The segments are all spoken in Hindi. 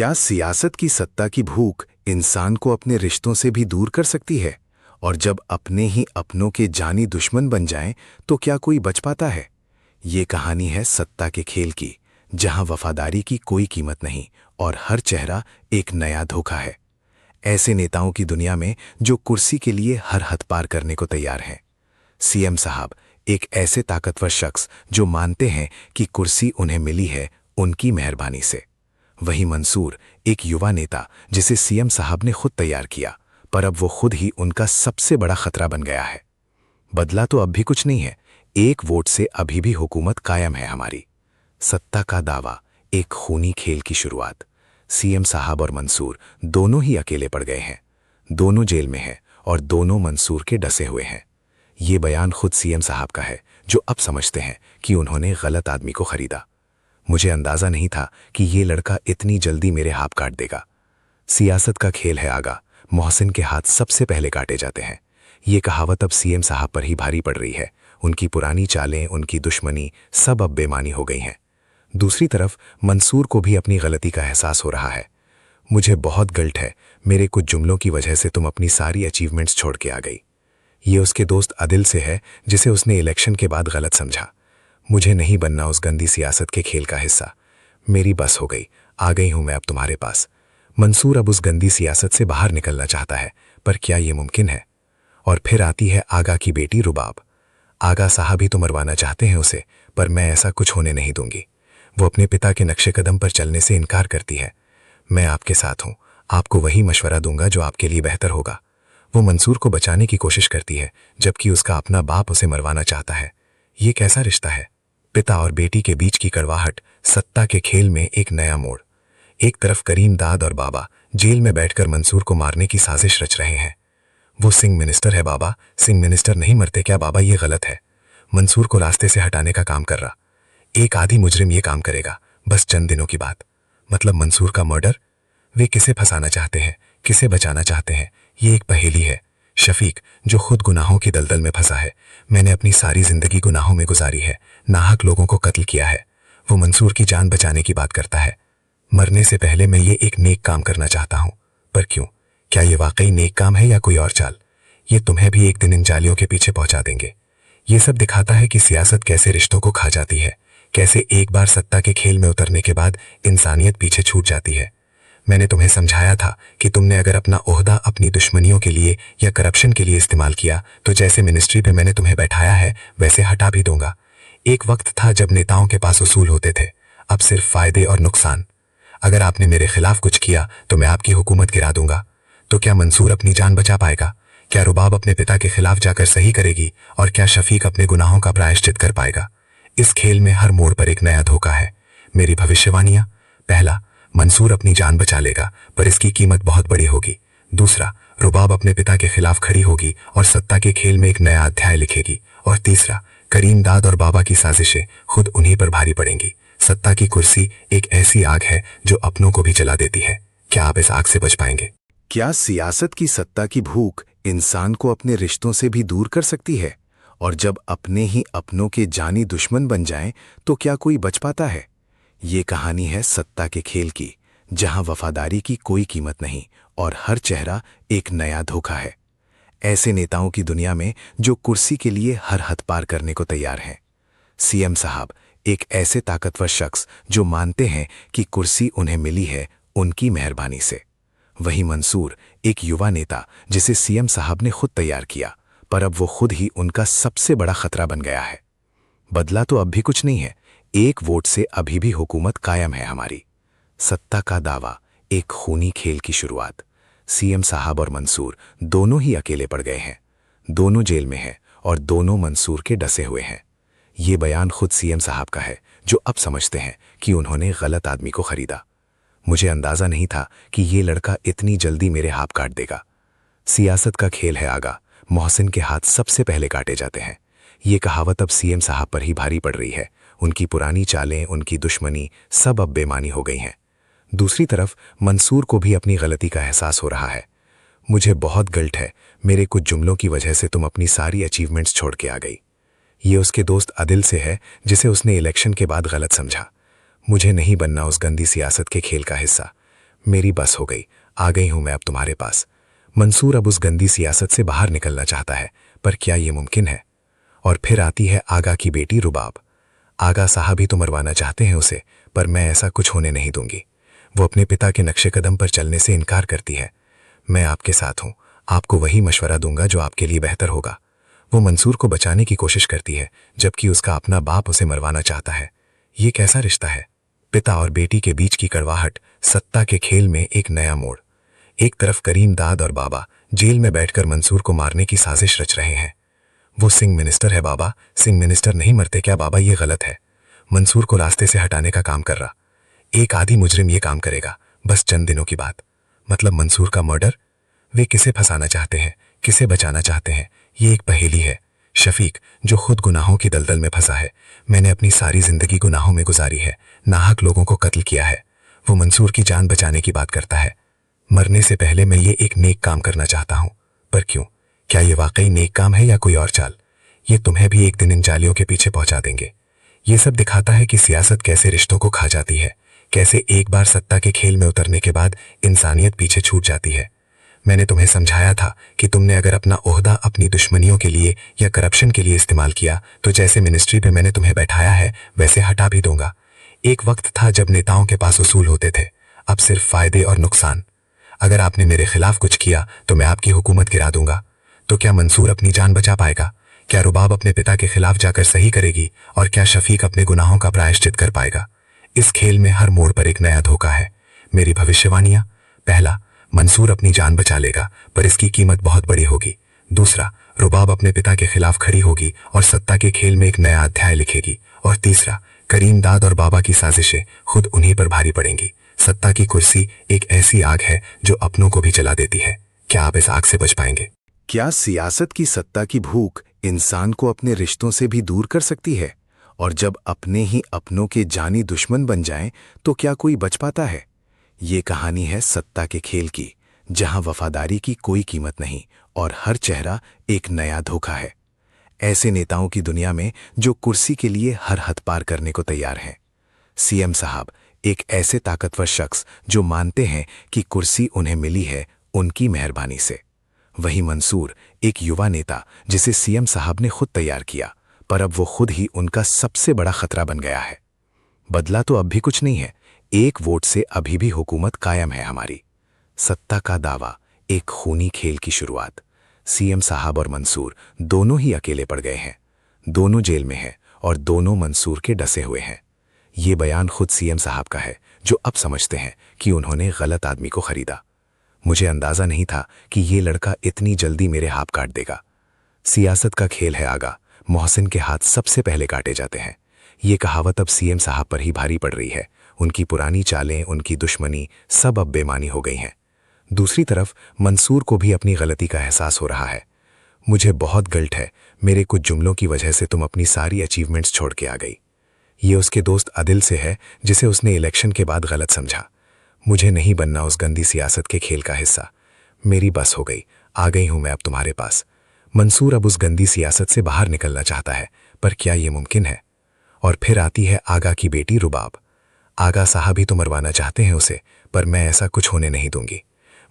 क्या सियासत की सत्ता की भूख इंसान को अपने रिश्तों से भी दूर कर सकती है? और जब अपने ही अपनों के जानी दुश्मन बन जाएं, तो क्या कोई बच पाता है? ये कहानी है सत्ता के खेल की, जहां वफादारी की कोई कीमत नहीं और हर चेहरा एक नया धोखा है। ऐसे नेताओं की दुनिया में जो कुर्सी के लिए हर हद पार करने को तैयार हैं। सीएम साहब एक ऐसे ताकतवर शख्स जो मानते हैं कि कुर्सी उन्हें मिली है उनकी मेहरबानी से। वहीं मंसूर एक युवा नेता जिसे सीएम साहब ने खुद तैयार किया, पर अब वो खुद ही उनका सबसे बड़ा खतरा बन गया है। बदला तो अब भी कुछ नहीं है, एक वोट से अभी भी हुकूमत कायम है हमारी। सत्ता का दावा, एक खूनी खेल की शुरुआत। सीएम साहब और मंसूर दोनों ही अकेले पड़ गए हैं, दोनों जेल में हैं और दोनों मंसूर के डसे हुए हैं। ये बयान खुद सीएम साहब का है, जो अब समझते हैं कि उन्होंने गलत आदमी को खरीदा। मुझे अंदाजा नहीं था कि ये लड़का इतनी जल्दी मेरे हाथ काट देगा। सियासत का खेल है आगा, मोहसिन के हाथ सबसे पहले काटे जाते हैं। ये कहावत अब सीएम साहब पर ही भारी पड़ रही है। उनकी पुरानी चालें, उनकी दुश्मनी, सब अब बेमानी हो गई हैं। दूसरी तरफ मंसूर को भी अपनी गलती का एहसास हो रहा है। मुझे बहुत गिल्ट है, मेरे कुछ जुमलों की वजह से तुम अपनी सारी अचीवमेंट्स छोड़ के आ गई। ये उसके दोस्त आदिल से है, जिसे उसने इलेक्शन के बाद गलत समझा। मुझे नहीं बनना उस गंदी सियासत के खेल का हिस्सा। मेरी बस हो गई, आ गई हूं मैं अब तुम्हारे पास। मंसूर अब उस गंदी सियासत से बाहर निकलना चाहता है, पर क्या ये मुमकिन है? और फिर आती है आगा की बेटी रुबाब। आगा साहब ही तो मरवाना चाहते हैं उसे, पर मैं ऐसा कुछ होने नहीं दूंगी। वो अपने पिता के नक्शे कदम पर चलने से इनकार करती है। मैं आपके साथ हूं, आपको वही मशवरा दूंगा जो आपके लिए बेहतर होगा। वो मंसूर को बचाने की कोशिश करती है, जबकि उसका अपना बाप उसे मरवाना चाहता है। ये कैसा रिश्ता है? पिता और बेटी के बीच की कड़वाहट, सत्ता के खेल में एक नया मोड़। एक तरफ करीम दाद और बाबा जेल में बैठकर मंसूर को मारने की साजिश रच रहे हैं। वो सिंह मिनिस्टर है बाबा, सिंह मिनिस्टर नहीं मरते क्या बाबा? ये गलत है। मंसूर को रास्ते से हटाने का काम कर रहा एक आधी मुजरिम ये काम करेगा, बस चंद दिनों की बात। मतलब मंसूर का मर्डर? वे किसे फंसाना चाहते हैं, किसे बचाना चाहते हैं? ये एक पहेली है। शफीक, जो खुद गुनाहों की दलदल में फंसा है। मैंने अपनी सारी जिंदगी गुनाहों में गुजारी है, नाहक लोगों को कत्ल किया है। वो मंसूर की जान बचाने की बात करता है। मरने से पहले मैं ये एक नेक काम करना चाहता हूं, पर क्यों? क्या ये वाकई नेक काम है या कोई और चाल? ये तुम्हें भी एक दिन इन जालियों के पीछे पहुंचा देंगे। ये सब दिखाता है कि सियासत कैसे रिश्तों को खा जाती है, कैसे एक बार सत्ता के खेल में उतरने के बाद इंसानियत पीछे छूट जाती है। मैंने तुम्हें समझाया था कि तुमने अगर अपना ओहदा अपनी दुश्मनियों के लिए या करप्शन के लिए इस्तेमाल किया, तो जैसे मिनिस्ट्री पे मैंने तुम्हें बैठाया है, वैसे हटा भी दूंगा। एक वक्त था जब नेताओं के पास उसूल होते थे, अब सिर्फ फायदे और नुकसान। अगर आपने मेरे खिलाफ कुछ किया तो मैं आपकी हुकूमत गिरा दूंगा। तो क्या मंसूर अपनी जान बचा पाएगा? क्या रुबाब अपने पिता के खिलाफ जाकर सही करेगी? और क्या शफीक अपने गुनाहों का प्रायश्चित कर पाएगा? इस खेल में हर मोड़ पर एक नया धोखा है। मेरी भविष्यवाणियां: पहला, मंसूर अपनी जान बचा लेगा, पर इसकी कीमत बहुत बड़ी होगी। दूसरा, रुबाब अपने पिता के खिलाफ खड़ी होगी और सत्ता के खेल में एक नया अध्याय लिखेगी। और तीसरा, करीम दाद और बाबा की साजिशें खुद उन्हीं पर भारी पड़ेंगी। सत्ता की कुर्सी एक ऐसी आग है जो अपनों को भी जला देती है। क्या आप इस आग से बच पाएंगे? क्या सियासत की सत्ता की भूख इंसान को अपने रिश्तों से भी दूर कर सकती है? और जब अपने ही अपनों के जानी दुश्मन बन जाएं, तो क्या कोई बच पाता है? ये कहानी है सत्ता के खेल की, जहां वफादारी की कोई कीमत नहीं और हर चेहरा एक नया धोखा है। ऐसे नेताओं की दुनिया में जो कुर्सी के लिए हर हद पार करने को तैयार हैं। सीएम साहब एक ऐसे ताकतवर शख्स जो मानते हैं कि कुर्सी उन्हें मिली है उनकी मेहरबानी से। वहीं मंसूर एक युवा नेता जिसे सीएम साहब ने खुद तैयार किया, पर अब वो खुद ही उनका सबसे बड़ा खतरा बन गया है। बदला तो अब भी कुछ नहीं है, एक वोट से अभी भी हुकूमत कायम है हमारी। सत्ता का दावा, एक खूनी खेल की शुरुआत। सीएम साहब और मंसूर दोनों ही अकेले पड़ गए हैं, दोनों जेल में हैं और दोनों मंसूर के डसे हुए हैं। ये बयान खुद सीएम साहब का है, जो अब समझते हैं कि उन्होंने गलत आदमी को खरीदा। मुझे अंदाजा नहीं था कि ये लड़का इतनी जल्दी मेरे हाथ काट देगा। सियासत का खेल है आगा, मोहसिन के हाथ सबसे पहले काटे जाते हैं। ये कहावत अब सीएम साहब पर ही भारी पड़ रही है। उनकी पुरानी चालें, उनकी दुश्मनी, सब अब बेमानी हो गई हैं। दूसरी तरफ मंसूर को भी अपनी गलती का एहसास हो रहा है। मुझे बहुत गिल्ट है, मेरे कुछ जुमलों की वजह से तुम अपनी सारी अचीवमेंट्स छोड़ के आ गई। ये उसके दोस्त आदिल से है, जिसे उसने इलेक्शन के बाद गलत समझा। मुझे नहीं बनना उस गंदी सियासत के खेल का हिस्सा। मेरी बस हो गई, आ गई हूं मैं अब तुम्हारे पास। मंसूर अब उस गंदी सियासत से बाहर निकलना चाहता है, पर क्या ये मुमकिन है? और फिर आती है आगा की बेटी रुबाब। आगा साहब ही तो मरवाना चाहते हैं उसे, पर मैं ऐसा कुछ होने नहीं दूंगी। वो अपने पिता के नक्शे कदम पर चलने से इनकार करती है। मैं आपके साथ हूं, आपको वही मशवरा दूंगा जो आपके लिए बेहतर होगा। वो मंसूर को बचाने की कोशिश करती है, जबकि उसका अपना बाप उसे मरवाना चाहता है। ये कैसा रिश्ता है? पिता और बेटी के बीच की कड़वाहट, सत्ता के खेल में एक नया मोड़। एक तरफ करीम दाद और बाबा जेल में बैठकर मंसूर को मारने की साजिश रच रहे हैं। वो सिंह मिनिस्टर है बाबा, सिंह मिनिस्टर नहीं मरते क्या बाबा? ये गलत है। मंसूर को रास्ते से हटाने का काम कर रहा एक आधी मुजरिम ये काम करेगा, बस चंद दिनों की बात। मतलब मंसूर का मर्डर? वे किसे फंसाना चाहते हैं, किसे बचाना चाहते हैं? ये एक पहेली है। शफीक, जो खुद गुनाहों की दलदल में फंसा है। मैंने अपनी सारी जिंदगी गुनाहों में गुजारी है, नाहक लोगों को कत्ल किया है। वो मंसूर की जान बचाने की बात करता है। मरने से पहले मैं ये एक नेक काम करना चाहता हूं। पर क्यों? क्या ये वाकई नेक काम है या कोई और चाल? ये तुम्हें भी एक दिन इन जालियों के पीछे पहुंचा देंगे। ये सब दिखाता है कि सियासत कैसे रिश्तों को खा जाती है, कैसे एक बार सत्ता के खेल में उतरने के बाद इंसानियत पीछे छूट जाती है। मैंने तुम्हें समझाया था कि तुमने अगर अपना ओहदा अपनी दुश्मनियों के लिए या करप्शन के लिए इस्तेमाल किया तो जैसे मिनिस्ट्री पे मैंने तुम्हें बैठाया है वैसे हटा भी दूंगा। एक वक्त था जब नेताओं के पास उसूल होते थे, अब सिर्फ फायदे और नुकसान। अगर आपने मेरे खिलाफ कुछ किया तो मैं आपकी हुकूमत गिरा दूंगा। तो क्या मंसूर अपनी जान बचा पाएगा? क्या रुबाब अपने पिता के खिलाफ जाकर सही करेगी? और क्या शफीक अपने गुनाहों का प्रायश्चित कर पाएगा? इस खेल में हर मोड़ पर एक नया धोखा है। मेरी भविष्यवाणियां: पहला, मंसूर अपनी जान बचा लेगा, पर इसकी कीमत बहुत बड़ी होगी। दूसरा, रुबाब अपने पिता के खिलाफ खड़ी होगी और सत्ता के खेल में एक नया अध्याय लिखेगी। और तीसरा, करीम दाद और बाबा की साजिशें खुद उन्हीं पर भारी पड़ेंगी। सत्ता की कुर्सी एक ऐसी आग है जो अपनों को भी जला देती है। क्या आप इस आग से बच पाएंगे? क्या सियासत की सत्ता की भूख इंसान को अपने रिश्तों से भी दूर कर सकती है? और जब अपने ही अपनों के जानी दुश्मन बन जाएं, तो क्या कोई बच पाता है? ये कहानी है सत्ता के खेल की, जहां वफादारी की कोई कीमत नहीं और हर चेहरा एक नया धोखा है। ऐसे नेताओं की दुनिया में जो कुर्सी के लिए हर हद पार करने को तैयार हैं। सीएम साहब एक ऐसे ताकतवर शख्स जो मानते हैं कि कुर्सी उन्हें मिली है उनकी मेहरबानी से। वही मंसूर एक युवा नेता जिसे सीएम साहब ने खुद तैयार किया, पर अब वो खुद ही उनका सबसे बड़ा खतरा बन गया है। बदला तो अब भी कुछ नहीं है, एक वोट से अभी भी हुकूमत कायम है हमारी। सत्ता का दावा, एक खूनी खेल की शुरुआत। सीएम साहब और मंसूर दोनों ही अकेले पड़ गए हैं, दोनों जेल में हैं और दोनों मंसूर के डसे हुए हैं। ये बयान खुद सीएम साहब का है, जो अब समझते हैं कि उन्होंने गलत आदमी को खरीदा। मुझे अंदाजा नहीं था कि ये लड़का इतनी जल्दी मेरे हाथ काट देगा। सियासत का खेल है आगा, मोहसिन के हाथ सबसे पहले काटे जाते हैं। ये कहावत अब सीएम साहब पर ही भारी पड़ रही है। उनकी पुरानी चालें, उनकी दुश्मनी सब अब बेमानी हो गई हैं। दूसरी तरफ मंसूर को भी अपनी गलती का एहसास हो रहा है। मुझे बहुत गिल्ट है, मेरे कुछ जुमलों की वजह से तुम अपनी सारी अचीवमेंट्स छोड़ के आ गई। ये उसके दोस्त अदिल से है, जिसे उसने इलेक्शन के बाद गलत समझा। मुझे नहीं बनना उस गंदी सियासत के खेल का हिस्सा। मेरी बस हो गई, आ गई हूं मैं अब तुम्हारे पास। मंसूर अब उस गंदी सियासत से बाहर निकलना चाहता है, पर क्या ये मुमकिन है? और फिर आती है आगा की बेटी रुबाब। आगा साहब ही तो मरवाना चाहते हैं उसे, पर मैं ऐसा कुछ होने नहीं दूंगी।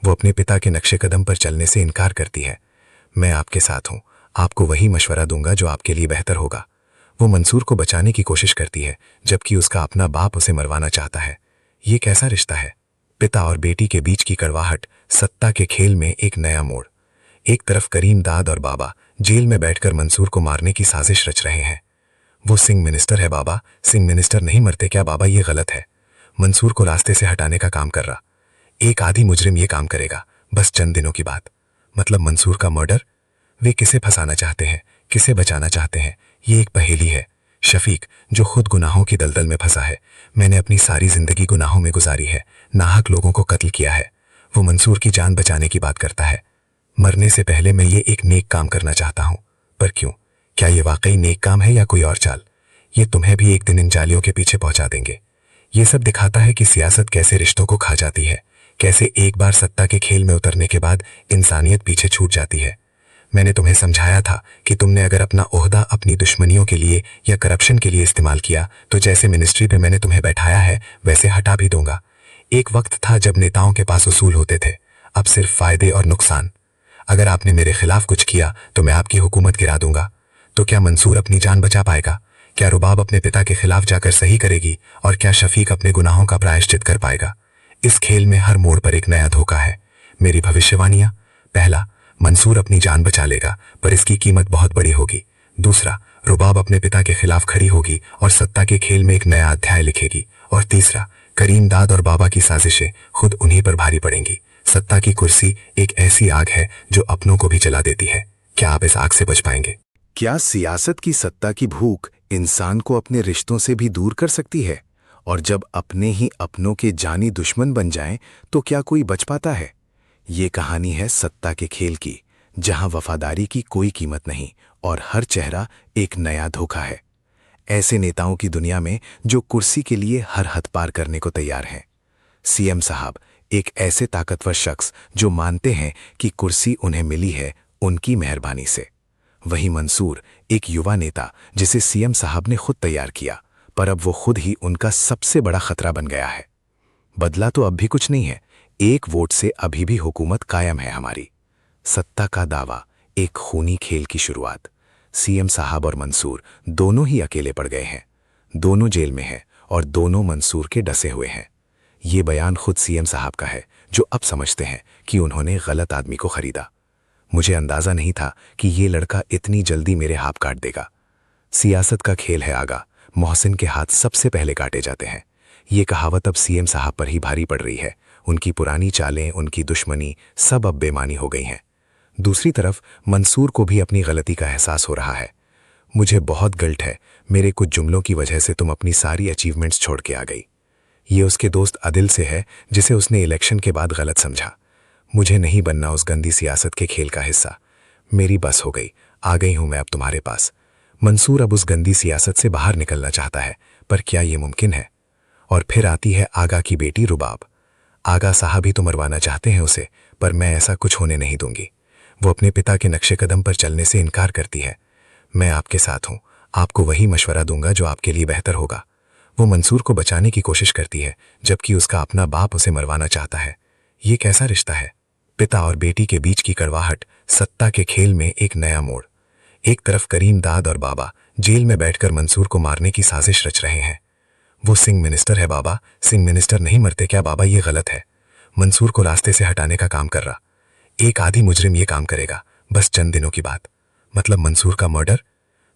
वो अपने पिता के नक्शे कदम पर चलने से इनकार करती है। मैं आपके साथ हूं, आपको वही मशवरा दूंगा जो आपके लिए बेहतर होगा। वो मंसूर को बचाने की कोशिश करती है, जबकि उसका अपना बाप उसे मरवाना चाहता है। ये कैसा रिश्ता है? पिता और बेटी के बीच की कड़वाहट, सत्ता के खेल में एक नया मोड़। एक तरफ करीम दाद और बाबा जेल में बैठकर मंसूर को मारने की साजिश रच रहे हैं। वो सिंह मिनिस्टर है बाबा, सिंह मिनिस्टर नहीं मरते क्या बाबा? ये गलत है। मंसूर को रास्ते से हटाने का काम कर रहा एक आधी मुजरिम ये काम करेगा, बस चंद दिनों की बात। मतलब मंसूर का मर्डर? वे किसे फंसाना चाहते हैं, किसे बचाना चाहते हैं? ये एक पहेली है। शफीक, जो खुद गुनाहों की दलदल में फंसा है। मैंने अपनी सारी जिंदगी गुनाहों में गुजारी है, नाहक लोगों को कत्ल किया है। वो मंसूर की जान बचाने की बात करता है। मरने से पहले मैं ये एक नेक काम करना चाहता हूं। पर क्यों? क्या ये वाकई नेक काम है या कोई और चाल? ये तुम्हें भी एक दिन इन जालियों के पीछे पहुंचा देंगे। ये सब दिखाता है कि सियासत कैसे रिश्तों को खा जाती है, कैसे एक बार सत्ता के खेल में उतरने के बाद इंसानियत पीछे छूट जाती है। मैंने तुम्हें समझाया था कि तुमने अगर अपना ओहदा अपनी दुश्मनियों के लिए या करप्शन के लिए इस्तेमाल किया तो जैसे मिनिस्ट्री पे मैंने तुम्हें बैठाया है वैसे हटा भी दूंगा। एक वक्त था जब नेताओं के पास उसूल होते थे, अब सिर्फ फायदे और नुकसान। अगर आपने मेरे खिलाफ कुछ किया तो मैं आपकी हुकूमत गिरा दूंगा। तो क्या मंसूर अपनी जान बचा पाएगा? क्या रुबाब अपने पिता के खिलाफ जाकर सही करेगी? और क्या शफीक अपने गुनाहों का प्रायश्चित कर पाएगा? इस खेल में हर मोड़ पर एक नया धोखा है। मेरी भविष्यवाणियां: पहला, मंसूर अपनी जान बचा लेगा, पर इसकी कीमत बहुत बड़ी होगी। दूसरा, रुबाब अपने पिता के खिलाफ खड़ी होगी और सत्ता के खेल में एक नया अध्याय लिखेगी। और तीसरा, करीम दाद और बाबा की साजिशें खुद उन्हीं पर भारी पड़ेंगी। सत्ता की कुर्सी एक ऐसी आग है जो अपनों को भी जला देती है। क्या आप इस आग से बच पाएंगे? क्या सियासत की सत्ता की भूख इंसान को अपने रिश्तों से भी दूर कर सकती है? और जब अपने ही अपनों के जानी दुश्मन बन जाएं, तो क्या कोई बच पाता है? ये कहानी है सत्ता के खेल की, जहां वफादारी की कोई कीमत नहीं और हर चेहरा एक नया धोखा है। ऐसे नेताओं की दुनिया में जो कुर्सी के लिए हर हद पार करने को तैयार हैं। सीएम साहब एक ऐसे ताकतवर शख्स जो मानते हैं कि कुर्सी उन्हें मिली है उनकी मेहरबानी से। वहीं मंसूर एक युवा नेता जिसे सीएम साहब ने खुद तैयार किया, पर अब वो खुद ही उनका सबसे बड़ा खतरा बन गया है। बदला तो अब भी कुछ नहीं है, एक वोट से अभी भी हुकूमत कायम है हमारी। सत्ता का दावा, एक खूनी खेल की शुरुआत। सीएम साहब और मंसूर दोनों ही अकेले पड़ गए हैं, दोनों जेल में हैं और दोनों मंसूर के डसे हुए हैं। ये बयान खुद सीएम साहब का है, जो अब समझते हैं कि उन्होंने गलत आदमी को खरीदा। मुझे अंदाजा नहीं था कि ये लड़का इतनी जल्दी मेरे हाथ काट देगा। सियासत का खेल है आगा, मोहसिन के हाथ सबसे पहले काटे जाते हैं। ये कहावत अब सीएम साहब पर ही भारी पड़ रही है। उनकी पुरानी चालें, उनकी दुश्मनी सब अब बेमानी हो गई हैं। दूसरी तरफ मंसूर को भी अपनी गलती का एहसास हो रहा है। मुझे बहुत गिल्ट है, मेरे कुछ जुमलों की वजह से तुम अपनी सारी अचीवमेंट्स छोड़ के आ गई। ये उसके दोस्त अदिल से है, जिसे उसने इलेक्शन के बाद गलत समझा। मुझे नहीं बनना उस गंदी सियासत के खेल का हिस्सा। मेरी बस हो गई, आ गई हूं मैं अब तुम्हारे पास। मंसूर अब उस गंदी सियासत से बाहर निकलना चाहता है, पर क्या ये मुमकिन है? और फिर आती है आगा की बेटी रुबाब। आगा साहब ही तो मरवाना चाहते हैं उसे, पर मैं ऐसा कुछ होने नहीं दूंगी। वो अपने पिता के नक्शे कदम पर चलने से इनकार करती है। मैं आपके साथ हूं, आपको वही मशवरा दूंगा जो आपके लिए बेहतर होगा। वो मंसूर को बचाने की कोशिश करती है, जबकि उसका अपना बाप उसे मरवाना चाहता है। ये कैसा रिश्ता है? पिता और बेटी के बीच की कड़वाहट, सत्ता के खेल में एक नया मोड़। एक तरफ करीम दाद और बाबा जेल में बैठकर मंसूर को मारने की साजिश रच रहे हैं। वो सिंह मिनिस्टर है बाबा, सिंह मिनिस्टर नहीं मरते क्या बाबा? ये गलत है। मंसूर को रास्ते से हटाने का काम कर रहा एक आधी मुजरिम ये काम करेगा, बस चंद दिनों की बात। मतलब मंसूर का मर्डर?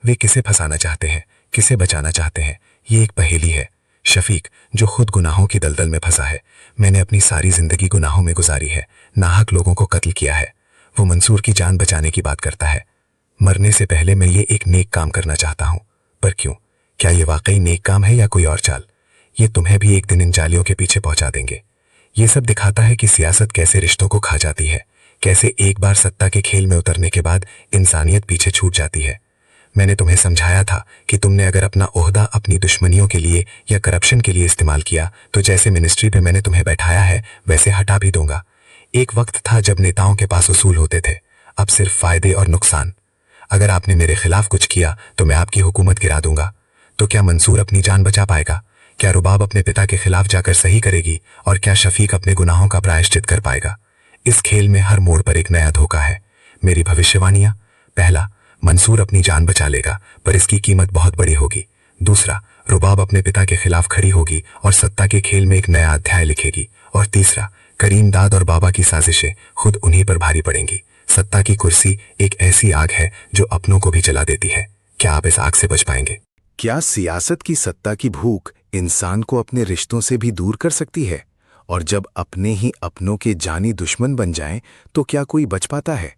वे किसे फंसाना चाहते हैं, किसे बचाना चाहते हैं? ये एक पहेली है। शफीक, जो खुद गुनाहों की दलदल में फंसा है। मैंने अपनी सारी जिंदगी गुनाहों में गुजारी है, नाहक लोगों को कत्ल किया है। वो मंसूर की जान बचाने की बात करता है। मरने से पहले मैं ये एक नेक काम करना चाहता हूं। पर क्यों? क्या ये वाकई नेक काम है या कोई और चाल? ये तुम्हें भी एक दिन इन जालियों के पीछे पहुंचा देंगे। ये सब दिखाता है कि सियासत कैसे रिश्तों को खा जाती है, कैसे एक बार सत्ता के खेल में उतरने के बाद इंसानियत पीछे छूट जाती है। मैंने तुम्हें समझाया था कि तुमने अगर अपना ओहदा अपनी दुश्मनियों के लिए या करप्शन के लिए इस्तेमाल किया तो जैसे मिनिस्ट्री पे मैंने तुम्हें बैठाया है वैसे हटा भी दूंगा। एक वक्त था जब नेताओं के पास उसूल होते थे, अब सिर्फ फायदे और नुकसान। अगर आपने मेरे खिलाफ कुछ किया तो मैं आपकी हुकूमत गिरा दूंगा। तो क्या मंसूर अपनी जान बचा पाएगा? क्या रुबाब अपने पिता के खिलाफ जाकर सही करेगी? और क्या शफीक अपने गुनाहों का प्रायश्चित कर पाएगा? इस खेल में हर मोड़ पर एक नया धोखा है। मेरी भविष्यवाणियां: पहला, मंसूर अपनी जान बचा लेगा, पर इसकी कीमत बहुत बड़ी होगी। दूसरा, रुबाब अपने पिता के खिलाफ खड़ी होगी और सत्ता के खेल में एक नया अध्याय लिखेगी। और तीसरा, करीम दाद और बाबा की साजिशें खुद उन्हीं पर भारी पड़ेंगी। सत्ता की कुर्सी एक ऐसी आग है जो अपनों को भी जला देती है। क्या आप इस आग से बच पाएंगे? क्या सियासत की सत्ता की भूख इंसान को अपने रिश्तों से भी दूर कर सकती है? और जब अपने ही अपनों के जानी दुश्मन बन जाएं, तो क्या कोई बच पाता है?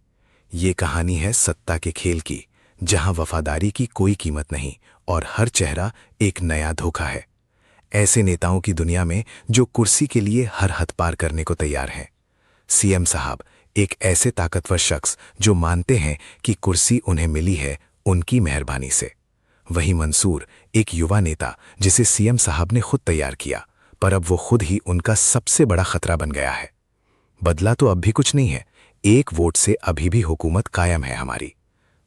ये कहानी है सत्ता के खेल की, जहां वफादारी की कोई कीमत नहीं और हर चेहरा एक नया धोखा है। ऐसे नेताओं की दुनिया में जो कुर्सी के लिए हर हद पार करने को तैयार हैं। सीएम साहब एक ऐसे ताकतवर शख्स जो मानते हैं कि कुर्सी उन्हें मिली है उनकी मेहरबानी से। वहीं मंसूर एक युवा नेता जिसे सीएम साहब ने खुद तैयार किया, पर अब वो खुद ही उनका सबसे बड़ा खतरा बन गया है। बदला तो अब भी कुछ नहीं है, एक वोट से अभी भी हुकूमत कायम है हमारी।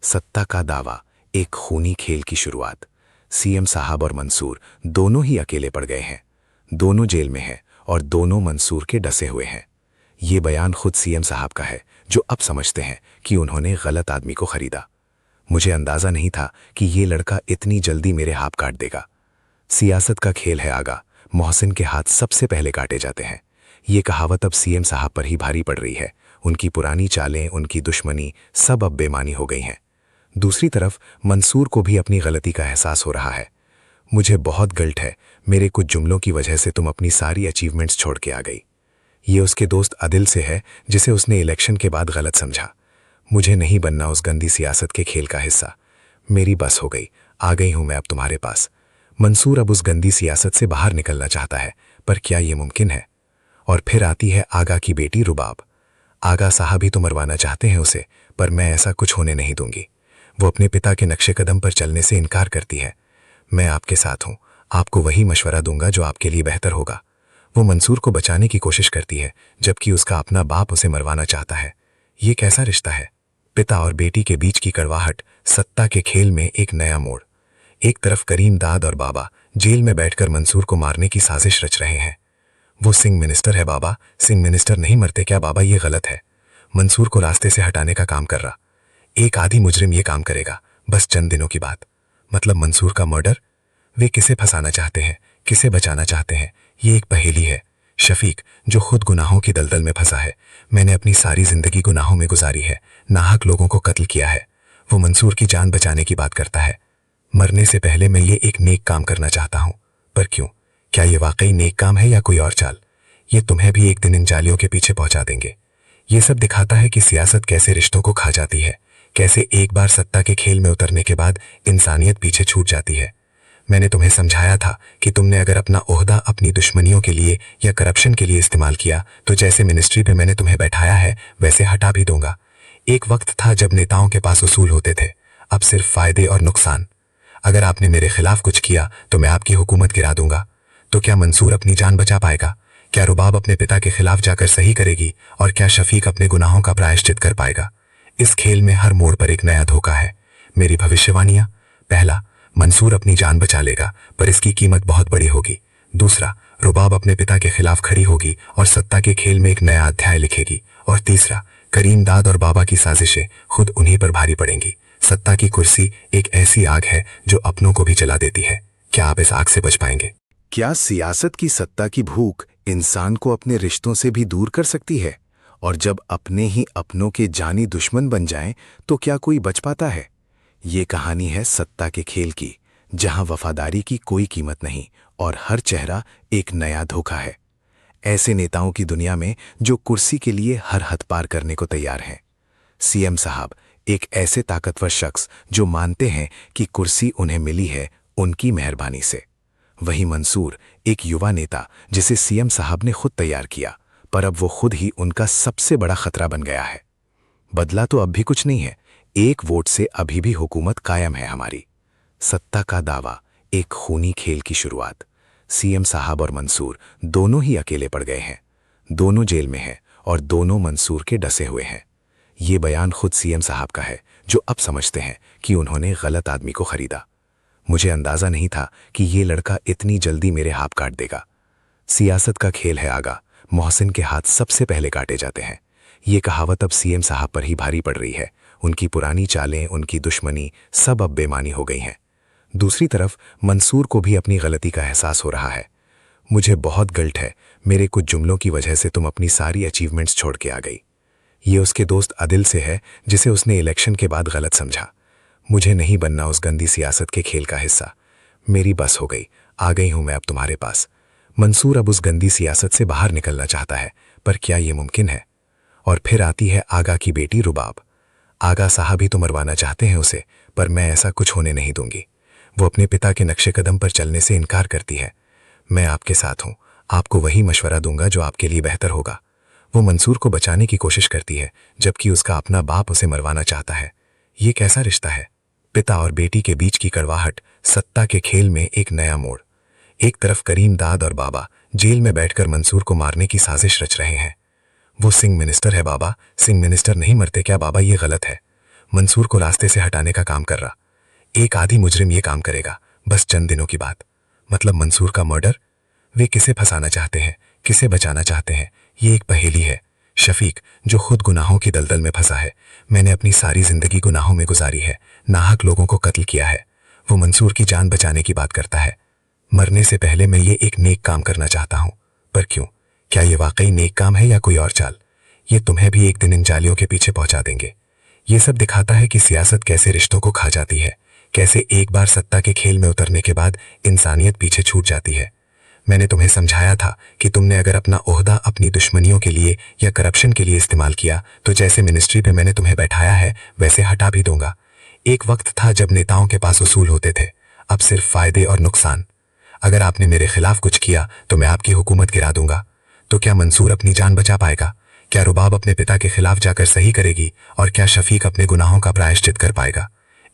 सत्ता का दावा, एक खूनी खेल की शुरुआत। सीएम साहब और मंसूर दोनों ही अकेले पड़ गए हैं, दोनों जेल में हैं और दोनों मंसूर के डसे हुए हैं। ये बयान खुद सीएम साहब का है, जो अब समझते हैं कि उन्होंने गलत आदमी को खरीदा। मुझे अंदाजा नहीं था कि ये लड़का इतनी जल्दी मेरे हाथ काट देगा। सियासत का खेल है आगा, मोहसिन के हाथ सबसे पहले काटे जाते हैं। ये कहावत अब सीएम साहब पर ही भारी पड़ रही है। उनकी पुरानी चालें, उनकी दुश्मनी सब अब बेमानी हो गई हैं। दूसरी तरफ मंसूर को भी अपनी गलती का एहसास हो रहा है। मुझे बहुत गिल्ट है, मेरे कुछ जुमलों की वजह से तुम अपनी सारी अचीवमेंट्स छोड़ के आ गई। ये उसके दोस्त आदिल से है, जिसे उसने इलेक्शन के बाद गलत समझा। मुझे नहीं बनना उस गंदी सियासत के खेल का हिस्सा। मेरी बस हो गई, आ गई हूं मैं अब तुम्हारे पास। मंसूर अब उस गंदी सियासत से बाहर निकलना चाहता है, पर क्या ये मुमकिन है? और फिर आती है आगा की बेटी रुबाब। आगा साहब ही तो मरवाना चाहते हैं उसे, पर मैं ऐसा कुछ होने नहीं दूंगी। वो अपने पिता के नक्शे कदम पर चलने से इनकार करती है। मैं आपके साथ हूं, आपको वही मशवरा दूंगा जो आपके लिए बेहतर होगा। वो मंसूर को बचाने की कोशिश करती है, जबकि उसका अपना बाप उसे मरवाना चाहता है। ये कैसा रिश्ता है? पिता और बेटी के बीच की कड़वाहट, सत्ता के खेल में एक नया मोड़। एक तरफ करीम दाद और बाबा जेल में बैठकर मंसूर को मारने की साजिश रच रहे हैं। वो सिंह मिनिस्टर है बाबा, सिंह मिनिस्टर नहीं मरते क्या बाबा? ये गलत है। मंसूर को रास्ते से हटाने का काम कर रहा एक आधी मुजरिम ये काम करेगा, बस चंद दिनों की बात। मतलब मंसूर का मर्डर? वे किसे फंसाना चाहते हैं, किसे बचाना चाहते हैं? ये एक पहेली है। शफीक, जो खुद गुनाहों की दलदल में फंसा है। मैंने अपनी सारी जिंदगी गुनाहों में गुजारी है, नाहक लोगों को कत्ल किया है। वो मंसूर की जान बचाने की बात करता है। मरने से पहले मैं ये एक नेक काम करना चाहता हूं। पर क्यों? क्या ये वाकई नेक काम है या कोई और चाल? ये तुम्हें भी एक दिन इन जालियों के पीछे पहुंचा देंगे। ये सब दिखाता है कि सियासत कैसे रिश्तों को खा जाती है, कैसे एक बार सत्ता के खेल में उतरने के बाद इंसानियत पीछे छूट जाती है। मैंने तुम्हें समझाया था कि तुमने अगर अपना ओहदा अपनी दुश्मनियों के लिए या करप्शन के लिए इस्तेमाल किया तो जैसे मिनिस्ट्री पे मैंने तुम्हें बैठाया है वैसे हटा भी दूंगा। एक वक्त था जब नेताओं के पास उसूल होते थे, अब सिर्फ फायदे और नुकसान। अगर आपने मेरे खिलाफ कुछ किया तो मैं आपकी हुकूमत गिरा दूंगा। तो क्या मंसूर अपनी जान बचा पाएगा? क्या रुबाब अपने पिता के खिलाफ जाकर सही करेगी? और क्या शफीक अपने गुनाहों का प्रायश्चित कर पाएगा? इस खेल में हर मोड़ पर एक नया धोखा है। मेरी भविष्यवाणियां: पहला, मंसूर अपनी जान बचा लेगा, पर इसकी कीमत बहुत बड़ी होगी। दूसरा, रुबाब अपने पिता के खिलाफ खड़ी होगी और सत्ता के खेल में एक नया अध्याय लिखेगी। और तीसरा, करीम दाद और बाबा की साजिशें खुद उन्हीं पर भारी पड़ेंगी। सत्ता की कुर्सी एक ऐसी आग है जो अपनों को भी जला देती है। क्या आप इस आग से बच पाएंगे? क्या सियासत की सत्ता की भूख इंसान को अपने रिश्तों से भी दूर कर सकती है? और जब अपने ही अपनों के जानी दुश्मन बन जाएं, तो क्या कोई बच पाता है? ये कहानी है सत्ता के खेल की, जहां वफादारी की कोई कीमत नहीं और हर चेहरा एक नया धोखा है। ऐसे नेताओं की दुनिया में जो कुर्सी के लिए हर हद पार करने को तैयार हैं। सीएम साहब एक ऐसे ताकतवर शख्स जो मानते हैं कि कुर्सी उन्हें मिली है उनकी मेहरबानी से। वही मंसूर एक युवा नेता जिसे सीएम साहब ने खुद तैयार किया, पर अब वो खुद ही उनका सबसे बड़ा खतरा बन गया है। बदला तो अब भी कुछ नहीं है, एक वोट से अभी भी हुकूमत कायम है हमारी। सत्ता का दावा, एक खूनी खेल की शुरुआत। सीएम साहब और मंसूर दोनों ही अकेले पड़ गए हैं, दोनों जेल में हैं और दोनों मंसूर के डसे हुए हैं। ये बयान खुद सीएम साहब का है, जो अब समझते हैं कि उन्होंने गलत आदमी को खरीदा। मुझे अंदाजा नहीं था कि ये लड़का इतनी जल्दी मेरे हाथ काट देगा। सियासत का खेल है आगा, मोहसिन के हाथ सबसे पहले काटे जाते हैं। ये कहावत अब सीएम साहब पर ही भारी पड़ रही है। उनकी पुरानी चालें, उनकी दुश्मनी सब अब बेमानी हो गई हैं। दूसरी तरफ मंसूर को भी अपनी गलती का एहसास हो रहा है। मुझे बहुत गिल्ट है, मेरे कुछ जुमलों की वजह से तुम अपनी सारी अचीवमेंट्स छोड़ के आ गई। ये उसके दोस्त आदिल से है, जिसे उसने इलेक्शन के बाद गलत समझा। मुझे नहीं बनना उस गंदी सियासत के खेल का हिस्सा। मेरी बस हो गई, आ गई हूं मैं अब तुम्हारे पास। मंसूर अब उस गंदी सियासत से बाहर निकलना चाहता है, पर क्या ये मुमकिन है? और फिर आती है आगा की बेटी रुबाब। आगा साहब ही तो मरवाना चाहते हैं उसे, पर मैं ऐसा कुछ होने नहीं दूंगी। वो अपने पिता के नक्शे कदम पर चलने से इनकार करती है। मैं आपके साथ हूं, आपको वही मशवरा दूंगा जो आपके लिए बेहतर होगा। वो मंसूर को बचाने की कोशिश करती है, जबकि उसका अपना बाप उसे मरवाना चाहता है। ये कैसा रिश्ता है? पिता और बेटी के बीच की कड़वाहट, सत्ता के खेल में एक नया मोड़। एक तरफ करीम दाद और बाबा जेल में बैठकर मंसूर को मारने की साजिश रच रहे हैं। वो सिंह मिनिस्टर है बाबा, सिंह मिनिस्टर नहीं मरते क्या बाबा? ये गलत है। मंसूर को रास्ते से हटाने का काम कर रहा एक आधी मुजरिम ये काम करेगा, बस चंद दिनों की बात। मतलब मंसूर का मर्डर? वे किसे फंसाना चाहते हैं, किसे बचाना चाहते हैं, ये एक पहेली है। शफीक, जो खुद गुनाहों की दलदल में फंसा है। मैंने अपनी सारी जिंदगी गुनाहों में गुजारी है, नाहक लोगों को कत्ल किया है। वो मंसूर की जान बचाने की बात करता है। मरने से पहले मैं ये एक नेक काम करना चाहता हूं। पर क्यों? क्या ये वाकई नेक काम है या कोई और चाल? ये तुम्हें भी एक दिन इन जालियों के पीछे पहुंचा देंगे। ये सब दिखाता है कि सियासत कैसे रिश्तों को खा जाती है, कैसे एक बार सत्ता के खेल में उतरने के बाद इंसानियत पीछे छूट जाती है। मैंने तुम्हें समझाया था कि तुमने अगर अपना ओहदा अपनी दुश्मनियों के लिए या करप्शन के लिए इस्तेमाल किया तो जैसे मिनिस्ट्री पे मैंने तुम्हें बैठाया है वैसे हटा भी दूंगा। एक वक्त था जब नेताओं के पास उसूल होते थे, अब सिर्फ फायदे और नुकसान। अगर आपने मेरे खिलाफ कुछ किया तो मैं आपकी हुकूमत गिरा दूंगा। तो क्या मंसूर अपनी जान बचा पाएगा? क्या रुबाब अपने पिता के खिलाफ जाकर सही करेगी? और क्या शफीक अपने गुनाहों का प्रायश्चित कर पाएगा?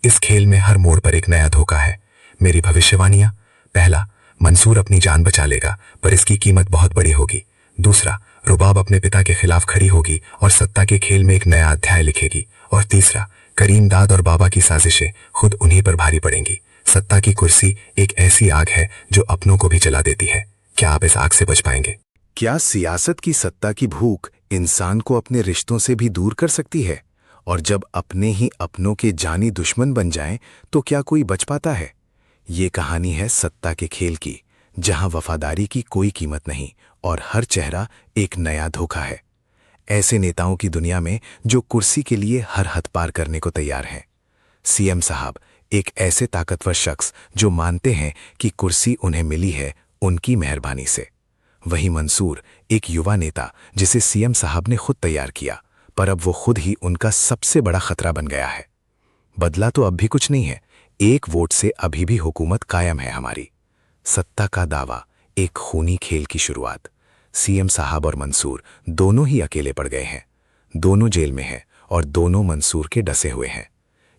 इस खेल में हर मोड़ पर एक नया धोखा है। मेरी भविष्यवाणियां: पहला, मंसूर अपनी जान बचा लेगा पर इसकी कीमत बहुत बड़ी होगी। दूसरा, रुबाब अपने पिता के खिलाफ खड़ी होगी और सत्ता के खेल में एक नया अध्याय लिखेगी। और तीसरा, करीम दाद और बाबा की साजिशें खुद उन्हीं पर भारी पड़ेंगी। सत्ता की कुर्सी एक ऐसी आग है जो अपनों को भी जला देती है। क्या आप इस आग से बच पाएंगे? क्या सियासत की सत्ता की भूख इंसान को अपने रिश्तों से भी दूर कर सकती है? और जब अपने ही अपनों के जानी दुश्मन बन जाएं, तो क्या कोई बच पाता है? ये कहानी है सत्ता के खेल की, जहां वफादारी की कोई कीमत नहीं और हर चेहरा एक नया धोखा है। ऐसे नेताओं की दुनिया में जो कुर्सी के लिए हर हद पार करने को तैयार हैं। सीएम साहब एक ऐसे ताकतवर शख्स जो मानते हैं कि कुर्सी उन्हें मिली है उनकी मेहरबानी से। वहीं मंसूर एक युवा नेता जिसे सीएम साहब ने खुद तैयार किया, पर अब वो खुद ही उनका सबसे बड़ा खतरा बन गया है। बदला तो अब भी कुछ नहीं है, एक वोट से अभी भी हुकूमत कायम है हमारी। सत्ता का दावा, एक खूनी खेल की शुरुआत। सीएम साहब और मंसूर दोनों ही अकेले पड़ गए हैं, दोनों जेल में हैं और दोनों मंसूर के डसे हुए हैं।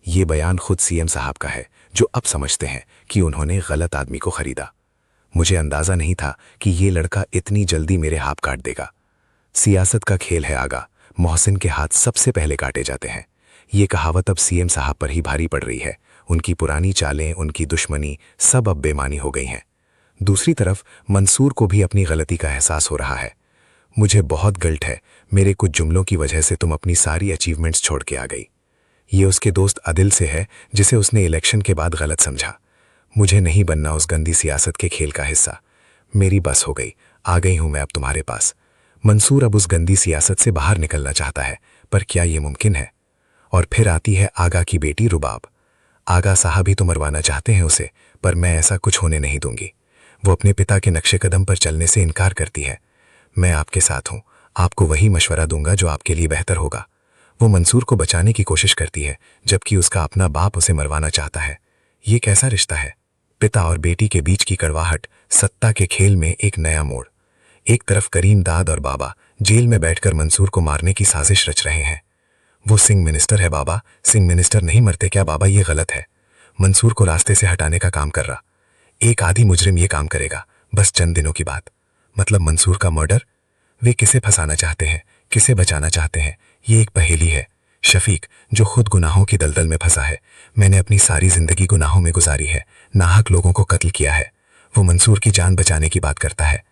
ये बयान खुद सीएम साहब का है, जो अब समझते हैं कि उन्होंने गलत आदमी को खरीदा। मुझे अंदाजा नहीं था कि ये लड़का इतनी जल्दी मेरे हाथ काट देगा। सियासत का खेल है आगा, मोहसिन के हाथ सबसे पहले काटे जाते हैं। ये कहावत अब सीएम साहब पर ही भारी पड़ रही है। उनकी पुरानी चालें, उनकी दुश्मनी सब अब बेमानी हो गई हैं। दूसरी तरफ मंसूर को भी अपनी गलती का एहसास हो रहा है। मुझे बहुत गिल्ट है, मेरे कुछ जुमलों की वजह से तुम अपनी सारी अचीवमेंट्स छोड़ के आ गई। ये उसके दोस्त अदिल से है, जिसे उसने इलेक्शन के बाद गलत समझा। मुझे नहीं बनना उस गंदी सियासत के खेल का हिस्सा। मेरी बस हो गई, आ गई हूं मैं अब तुम्हारे पास। मंसूर अब उस गंदी सियासत से बाहर निकलना चाहता है, पर क्या ये मुमकिन है? और फिर आती है आगा की बेटी रुबाब। आगा साहब ही तो मरवाना चाहते हैं उसे, पर मैं ऐसा कुछ होने नहीं दूंगी। वो अपने पिता के नक्शे कदम पर चलने से इनकार करती है। मैं आपके साथ हूं, आपको वही मशवरा दूंगा जो आपके लिए बेहतर होगा। वो मंसूर को बचाने की कोशिश करती है, जबकि उसका अपना बाप उसे मरवाना चाहता है। ये कैसा रिश्ता है? पिता और बेटी के बीच की कड़वाहट, सत्ता के खेल में एक नया मोड़। एक तरफ करीम दाद और बाबा जेल में बैठकर मंसूर को मारने की साजिश रच रहे हैं। वो सिंह मिनिस्टर है बाबा, सिंह मिनिस्टर नहीं मरते क्या बाबा? ये गलत है। मंसूर को रास्ते से हटाने का काम कर रहा एक आधी मुजरिम ये काम करेगा, बस चंद दिनों की बात। मतलब मंसूर का मर्डर? वे किसे फंसाना चाहते हैं, किसे बचाना चाहते हैं? ये एक पहेली है। शफीक, जो खुद गुनाहों की दलदल में फंसा है। मैंने अपनी सारी जिंदगी गुनाहों में गुजारी है, नाहक लोगों को कत्ल किया है। वो मंसूर की जान बचाने की बात करता है।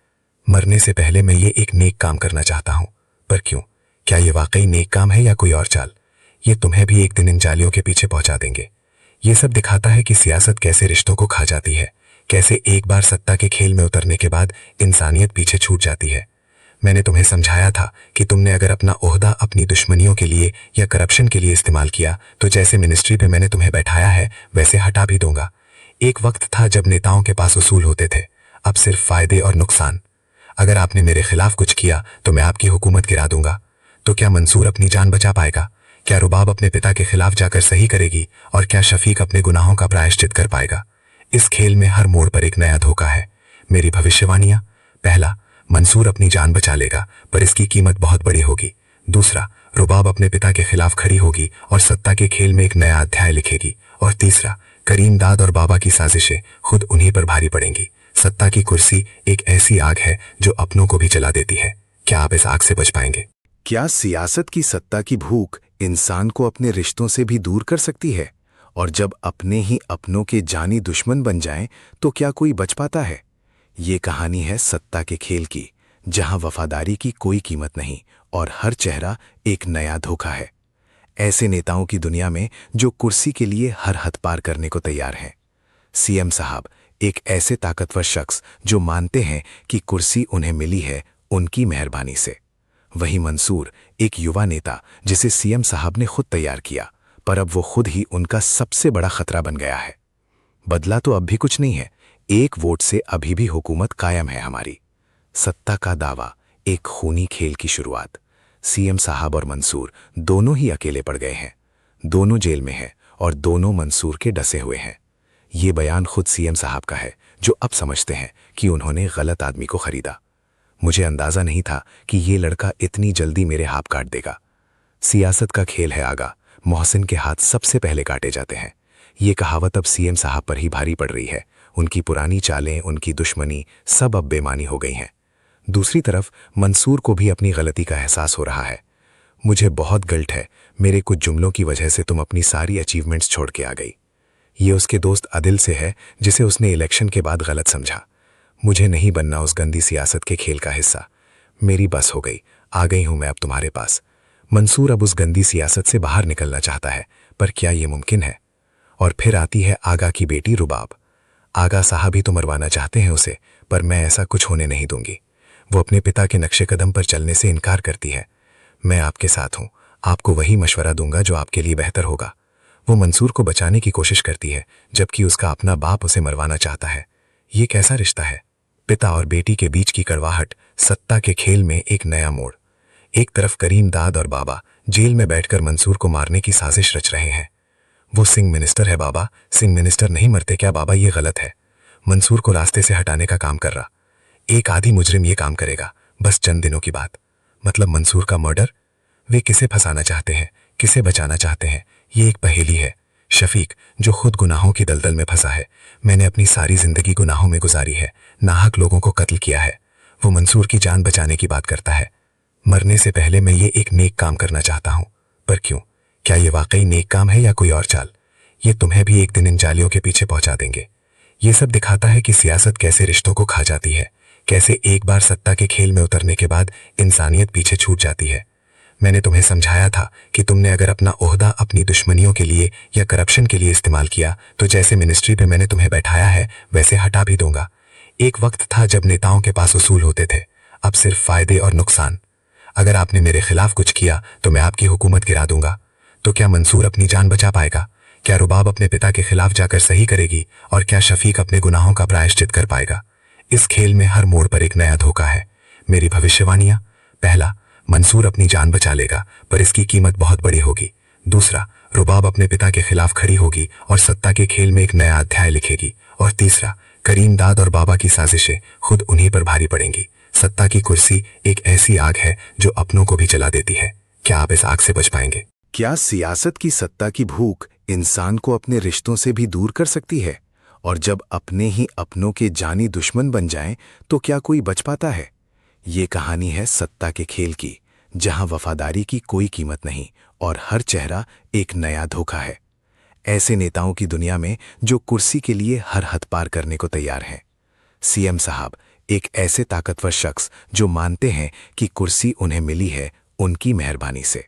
मरने से पहले मैं ये एक नेक काम करना चाहता हूं। पर क्यों? क्या ये वाकई नेक काम है या कोई और चाल? ये तुम्हें भी एक दिन इन जालियों के पीछे पहुंचा देंगे। ये सब दिखाता है कि सियासत कैसे रिश्तों को खा जाती है, कैसे एक बार सत्ता के खेल में उतरने के बाद इंसानियत पीछे छूट जाती है। मैंने तुम्हें समझाया था कि तुमने अगर अपना ओहदा अपनी दुश्मनियों के लिए या करप्शन के लिए इस्तेमाल किया तो जैसे मिनिस्ट्री पे मैंने तुम्हें बैठाया है वैसे हटा भी दूंगा। एक वक्त था जब नेताओं के पास उसूल होते थे, अब सिर्फ फायदे और नुकसान। अगर आपने मेरे खिलाफ कुछ किया तो मैं आपकी हुकूमत गिरा दूंगा। तो क्या मंसूर अपनी जान बचा पाएगा? क्या रुबाब अपने पिता के खिलाफ जाकर सही करेगी? और क्या शफीक अपने गुनाहों का प्रायश्चित कर पाएगा? इस खेल में हर मोड़ पर एक नया धोखा है। मेरी भविष्यवाणियां: पहला, मंसूर अपनी जान बचा लेगा पर इसकी कीमत बहुत बड़ी होगी। दूसरा, रुबाब अपने पिता के खिलाफ खड़ी होगी और सत्ता के खेल में एक नया अध्याय लिखेगी। और तीसरा, करीम दाद और बाबा की साजिशें खुद उन्हीं पर भारी पड़ेंगी। सत्ता की कुर्सी एक ऐसी आग है जो अपनों को भी जला देती है। क्या आप इस आग से बच पाएंगे? क्या सियासत की सत्ता की भूख इंसान को अपने रिश्तों से भी दूर कर सकती है? और जब अपने ही अपनों के जानी दुश्मन बन जाएं, तो क्या कोई बच पाता है? ये कहानी है सत्ता के खेल की, जहां वफादारी की कोई कीमत नहीं और हर चेहरा एक नया धोखा है। ऐसे नेताओं की दुनिया में जो कुर्सी के लिए हर हद पार करने को तैयार हैं। सीएम साहब एक ऐसे ताकतवर शख्स जो मानते हैं कि कुर्सी उन्हें मिली है उनकी मेहरबानी से। वहीं मंसूर एक युवा नेता जिसे सीएम साहब ने खुद तैयार किया, पर अब वो खुद ही उनका सबसे बड़ा खतरा बन गया है। बदला तो अब भी कुछ नहीं है, एक वोट से अभी भी हुकूमत कायम है हमारी। सत्ता का दावा, एक खूनी खेल की शुरुआत। सीएम साहब और मंसूर दोनों ही अकेले पड़ गए हैं। दोनों जेल में हैं और दोनों मंसूर के डसे हुए हैं। ये बयान खुद सीएम साहब का है, जो अब समझते हैं कि उन्होंने गलत आदमी को खरीदा। मुझे अंदाजा नहीं था कि ये लड़का इतनी जल्दी मेरे हाथ काट देगा। सियासत का खेल है आगा, मोहसिन के हाथ सबसे पहले काटे जाते हैं। ये कहावत अब सीएम साहब पर ही भारी पड़ रही है। उनकी पुरानी चालें, उनकी दुश्मनी सब अब बेमानी हो गई हैं। दूसरी तरफ मंसूर को भी अपनी गलती का एहसास हो रहा है। मुझे बहुत गिल्ट है, मेरे कुछ जुमलों की वजह से तुम अपनी सारी अचीवमेंट्स छोड़ के आ गई। ये उसके दोस्त आदिल से है, जिसे उसने इलेक्शन के बाद गलत समझा। मुझे नहीं बनना उस गंदी सियासत के खेल का हिस्सा। मेरी बस हो गई, आ गई हूं मैं अब तुम्हारे पास। मंसूर अब उस गंदी सियासत से बाहर निकलना चाहता है, पर क्या ये मुमकिन है? और फिर आती है आगा की बेटी रुबाब। आगा साहब ही तो मरवाना चाहते हैं उसे, पर मैं ऐसा कुछ होने नहीं दूंगी। वो अपने पिता के नक्शे कदम पर चलने से इनकार करती है। मैं आपके साथ हूं, आपको वही मशवरा दूंगा जो आपके लिए बेहतर होगा। वो मंसूर को बचाने की कोशिश करती है, जबकि उसका अपना बाप उसे मरवाना चाहता है। ये कैसा रिश्ता है? पिता और बेटी के बीच की कड़वाहट, सत्ता के खेल में एक नया मोड़। एक तरफ करीम दाद और बाबा जेल में बैठकर मंसूर को मारने की साजिश रच रहे हैं। वो सिंह मिनिस्टर है बाबा, सिंह मिनिस्टर नहीं मरते क्या बाबा? ये गलत है। मंसूर को रास्ते से हटाने का काम कर रहा एक आधी मुजरिम ये काम करेगा, बस चंद दिनों की बात। मतलब मंसूर का मर्डर? वे किसे फंसाना चाहते हैं, किसे बचाना चाहते हैं? ये एक पहेली है। शफीक, जो खुद गुनाहों की दलदल में फंसा है। मैंने अपनी सारी जिंदगी गुनाहों में गुजारी है, नाहक लोगों को कत्ल किया है। वो मंसूर की जान बचाने की बात करता है। मरने से पहले मैं ये एक नेक काम करना चाहता हूं, पर क्यों? क्या ये वाकई नेक काम है या कोई और चाल? ये तुम्हें भी एक दिन इन जालियों के पीछे पहुंचा देंगे। ये सब दिखाता है कि सियासत कैसे रिश्तों को खा जाती है, कैसे एक बार सत्ता के खेल में उतरने के बाद इंसानियत पीछे छूट जाती है। मैंने तुम्हें समझाया था कि तुमने अगर अपना ओहदा अपनी दुश्मनियों के लिए या करप्शन के लिए इस्तेमाल किया तो जैसे मिनिस्ट्री पे मैंने तुम्हें बैठाया है वैसे हटा भी दूंगा। एक वक्त था जब नेताओं के पास उसूल होते थे, अब सिर्फ फायदे और नुकसान। अगर आपने मेरे खिलाफ कुछ किया तो मैं आपकी हुकूमत गिरा दूंगा। तो क्या मंसूर अपनी जान बचा पाएगा? क्या रुबाब अपने पिता के खिलाफ जाकर सही करेगी? और क्या शफीक अपने गुनाहों का प्रायश्चित कर पाएगा? इस खेल में हर मोड़ पर एक नया धोखा है। मेरी भविष्यवाणियां: पहला, मंसूर अपनी जान बचा लेगा, पर इसकी कीमत बहुत बड़ी होगी। दूसरा, रुबाब अपने पिता के खिलाफ खड़ी होगी और सत्ता के खेल में एक नया अध्याय लिखेगी। और तीसरा, करीम दाद और बाबा की साजिशें खुद उन्हीं पर भारी पड़ेंगी। सत्ता की कुर्सी एक ऐसी आग है जो अपनों को भी जला देती है। क्या आप इस आग से बच पाएंगे? क्या सियासत की सत्ता की भूख इंसान को अपने रिश्तों से भी दूर कर सकती है? और जब अपने ही अपनों के जानी दुश्मन बन जाएं, तो क्या कोई बच पाता है? ये कहानी है सत्ता के खेल की, जहां वफादारी की कोई कीमत नहीं और हर चेहरा एक नया धोखा है। ऐसे नेताओं की दुनिया में जो कुर्सी के लिए हर हद पार करने को तैयार हैं। सीएम साहब एक ऐसे ताकतवर शख्स जो मानते हैं कि कुर्सी उन्हें मिली है उनकी मेहरबानी से।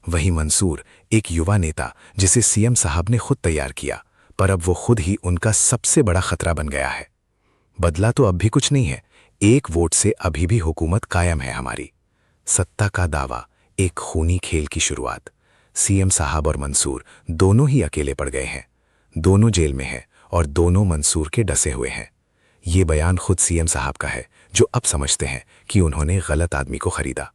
वहीं मंसूर एक युवा नेता जिसे सीएम साहब ने खुद तैयार किया, पर अब वो खुद ही उनका सबसे बड़ा खतरा बन गया है। बदला तो अब भी कुछ नहीं है, एक वोट से अभी भी हुकूमत कायम है हमारी। सत्ता का दावा, एक खूनी खेल की शुरुआत। सीएम साहब और मंसूर दोनों ही अकेले पड़ गए हैं। दोनों जेल में हैं और दोनों मंसूर के डसे हुए हैं। ये बयान खुद सीएम साहब का है, जो अब समझते हैं कि उन्होंने गलत आदमी को खरीदा।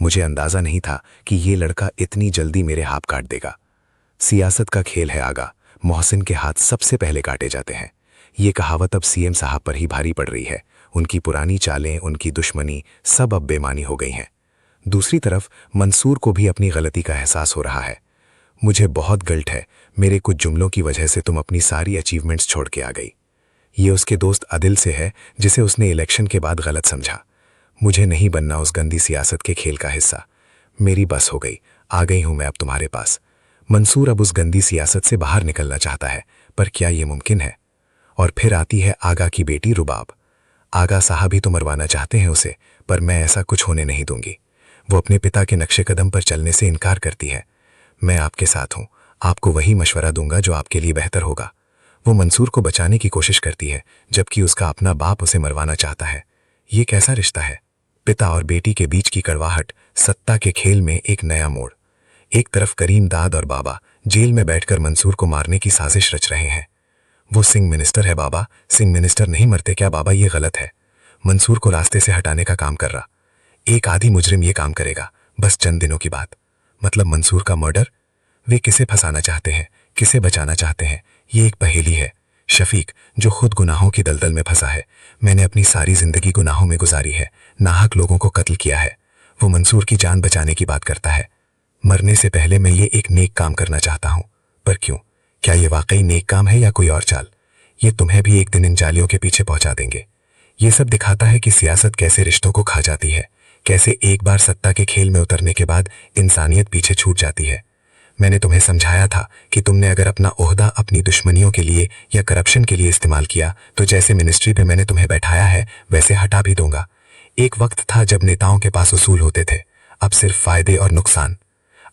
मुझे अंदाजा नहीं था कि ये लड़का इतनी जल्दी मेरे हाथ काट देगा। सियासत का खेल है आगा, मोहसिन के हाथ सबसे पहले काटे जाते हैं। ये कहावत अब सीएम साहब पर ही भारी पड़ रही है। उनकी पुरानी चालें, उनकी दुश्मनी सब अब बेमानी हो गई हैं। दूसरी तरफ मंसूर को भी अपनी गलती का एहसास हो रहा है। मुझे बहुत गिल्ट है, मेरे कुछ जुमलों की वजह से तुम अपनी सारी अचीवमेंट्स छोड़ के आ गई। ये उसके दोस्त आदिल से है, जिसे उसने इलेक्शन के बाद गलत समझा। मुझे नहीं बनना उस गंदी सियासत के खेल का हिस्सा। मेरी बस हो गई, आ गई हूं मैं अब तुम्हारे पास। मंसूर अब उस गंदी सियासत से बाहर निकलना चाहता है, पर क्या ये मुमकिन है? और फिर आती है आगा की बेटी रुबाब। आगा साहब ही तो मरवाना चाहते हैं उसे, पर मैं ऐसा कुछ होने नहीं दूंगी। वो अपने पिता के नक्शे कदम पर चलने से इनकार करती है। मैं आपके साथ हूं, आपको वही मशवरा दूंगा जो आपके लिए बेहतर होगा। वो मंसूर को बचाने की कोशिश करती है, जबकि उसका अपना बाप उसे मरवाना चाहता है। ये कैसा रिश्ता है? पिता और बेटी के बीच की कड़वाहट, सत्ता के खेल में एक नया मोड़। एक तरफ करीम दाद और बाबा जेल में बैठकर मंसूर को मारने की साजिश रच रहे हैं। वो सिंह मिनिस्टर है बाबा, सिंह मिनिस्टर नहीं मरते क्या बाबा? ये गलत है। मंसूर को रास्ते से हटाने का काम कर रहा एक आधी मुजरिम ये काम करेगा, बस चंद दिनों की बात। मतलब मंसूर का मर्डर? वे किसे फंसाना चाहते हैं, किसे बचाना चाहते हैं? ये एक पहेली है। शफीक, जो खुद गुनाहों की दलदल में फंसा है। मैंने अपनी सारी जिंदगी गुनाहों में गुजारी है, नाहक लोगों को कत्ल किया है। वो मंसूर की जान बचाने की बात करता है। मरने से पहले मैं ये एक नेक काम करना चाहता हूं। पर क्यों? क्या ये वाकई नेक काम है या कोई और चाल? ये तुम्हें भी एक दिन इन जालियों के पीछे पहुंचा देंगे। ये सब दिखाता है कि सियासत कैसे रिश्तों को खा जाती है, कैसे एक बार सत्ता के खेल में उतरने के बाद इंसानियत पीछे छूट जाती है। मैंने तुम्हें समझाया था कि तुमने अगर अपना ओहदा अपनी दुश्मनियों के लिए या करप्शन के लिए इस्तेमाल किया तो जैसे मिनिस्ट्री पे मैंने तुम्हें बैठाया है वैसे हटा भी दूंगा। एक वक्त था जब नेताओं के पास उसूल होते थे, अब सिर्फ फायदे और नुकसान।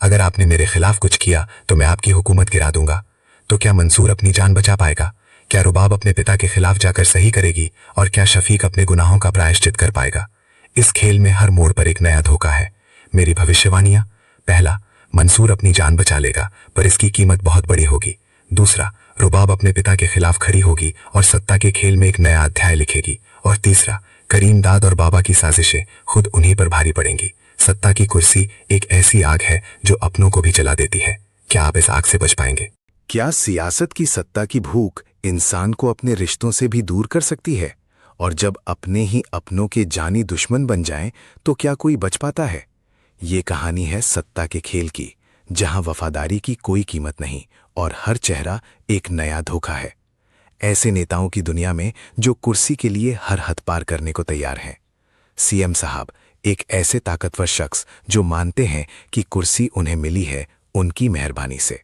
अगर आपने मेरे खिलाफ कुछ किया तो मैं आपकी हुकूमत गिरा दूंगा। तो क्या मंसूर अपनी जान बचा पाएगा? क्या रुबाब अपने पिता के खिलाफ जाकर सही करेगी? और क्या शफीक अपने गुनाहों का प्रायश्चित कर पाएगा? इस खेल में हर मोड़ पर एक नया धोखा है। मेरी भविष्यवाणियां: पहला, मंसूर अपनी जान बचा लेगा, पर इसकी कीमत बहुत बड़ी होगी। दूसरा, रुबाब अपने पिता के खिलाफ खड़ी होगी और सत्ता के खेल में एक नया अध्याय लिखेगी। और तीसरा, करीम दाद और बाबा की साजिशें खुद उन्हीं पर भारी पड़ेंगी। सत्ता की कुर्सी एक ऐसी आग है जो अपनों को भी जला देती है। क्या आप इस आग से बच पाएंगे? क्या सियासत की सत्ता की भूख इंसान को अपने रिश्तों से भी दूर कर सकती है? और जब अपने ही अपनों के जानी दुश्मन बन जाएं, तो क्या कोई बच पाता है? ये कहानी है सत्ता के खेल की, जहां वफादारी की कोई कीमत नहीं और हर चेहरा एक नया धोखा है। ऐसे नेताओं की दुनिया में जो कुर्सी के लिए हर हद पार करने को तैयार हैं। सीएम साहब एक ऐसे ताकतवर शख्स जो मानते हैं कि कुर्सी उन्हें मिली है उनकी मेहरबानी से।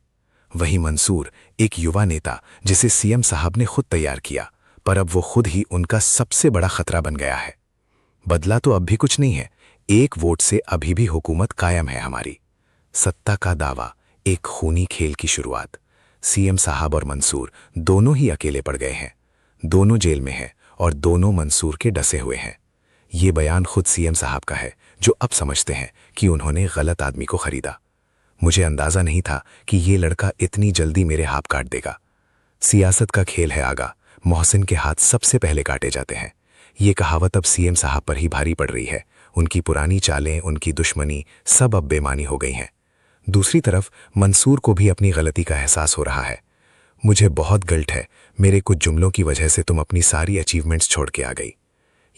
वहीं मंसूर एक युवा नेता जिसे सीएम साहब ने खुद तैयार किया, पर अब वो खुद ही उनका सबसे बड़ा खतरा बन गया है। बदला तो अब भी कुछ नहीं है, एक वोट से अभी भी हुकूमत कायम है हमारी। सत्ता का दावा, एक खूनी खेल की शुरुआत। सीएम साहब और मंसूर दोनों ही अकेले पड़ गए हैं, दोनों जेल में हैं और दोनों मंसूर के डसे हुए हैं। ये बयान खुद सीएम साहब का है, जो अब समझते हैं कि उन्होंने गलत आदमी को खरीदा। मुझे अंदाजा नहीं था कि ये लड़का इतनी जल्दी मेरे हाथ काट देगा। सियासत का खेल है आगा, मोहसिन के हाथ सबसे पहले काटे जाते हैं। ये कहावत अब सीएम साहब पर ही भारी पड़ रही है। उनकी पुरानी चालें, उनकी दुश्मनी सब अब बेमानी हो गई हैं। दूसरी तरफ मंसूर को भी अपनी गलती का एहसास हो रहा है। मुझे बहुत गिल्ट है, मेरे कुछ जुमलों की वजह से तुम अपनी सारी अचीवमेंट्स छोड़ के आ गई।